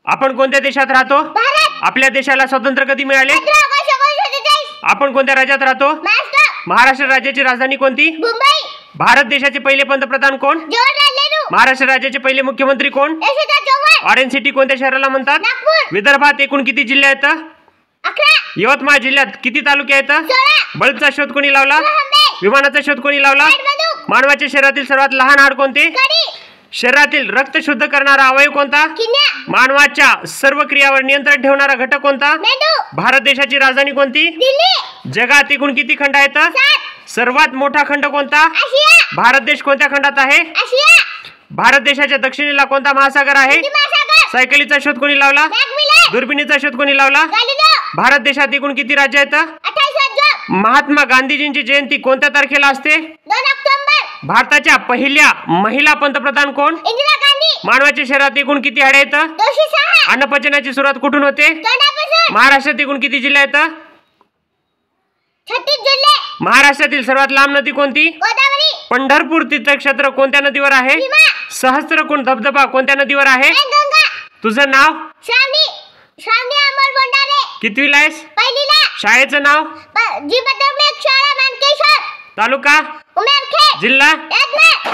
आपण कोणत्या देशात राहतो? भारत. आपल्या देशाला स्वातंत्र्य कधी मिळाले? 15 ऑगस्ट 1947. आपण कोणत्या राज्यात राहतो? महाराष्ट्र. महाराष्ट्र राज्याची राजधानी कोणती? मुंबई. भारत देशाचे पहिले पंतप्रधान कोण? जवाहरलाल नेहरू. महाराष्ट्र राज्याचे पहिले मुख्यमंत्री कोण? यशोदा चव्हाण. ऑरेंज सिटी कोणत्या शहराला म्हणतात? नागपूर. विदर्भात एकूण किती जिल्हे आहेत? 11. यवतमाळ जिल्ह्यात किती तालुके आहेत? 16. बल्बचा शोध कोणी लावला? हंबे. विमानाचा शोध कोणी लावला? बंदूक. मानवाच्या शरीरातील सर्वात लहान हाड कोणते? कडी. शरीरातील रक्त शुद्ध करणारा अवयव कोणता? किन्या. मानवाच्या सर्व क्रियावर नियंत्रण ठेवणारा घटक कोणता? मेंदू. भारत देशाची राजधानी कोणती? दिल्ली. जगात एकूण किती खंड आहेत? 7. सर्वात मोठा खंड कोणता? आशिया. भारत देश कोणत्या खंडात आहे? आशिया. भारत देशाच्या दक्षिणेला कोणता महासागर आहे? हिंदी महासागर. सायकलीचा शोध कोणी लावला? मॅकमिलन. दुर्बिणीचा शोध कोणी लावला? गॅलिलिओ. भारत देशात एकूण किती राज्य आहेत? 28 राज्य. महात्मा गांधीजींची जयंती कोणत्या तारखेला असते? 2 ऑक्टोबर. भारताच्या पहिल्या महिला पंतप्रधान कोण? इंदिरा गांधी. मानवाच्या शरीरात एकूण किती हाडे आहेत? 206. अन्नपचनाची सुरुवात कुठून होते? तोंडापासून. महाराष्ट्रात एकूण किती जिल्हे आहेत? 36 जिल्हे. महाराष्ट्रातील सर्वात लांब नदी कोणती? गोदावरी. पंढरपूर तीर्थक्षेत्र कोणत्या नदीवर आहे? भीमा. सहस्त्रकुंड धबधबा कोणत्या नदीवर आहे? गंगा. तुझं नाव? श्रावणी. श्रावणी अमोल बोंडारे. कितवीला आहेस? पहिलीला. शाळेचं नाव? जी पत्रक शाळा मानकेश्वर. तालुका? उमेरखेड. जिल्हा? यवतमाळ.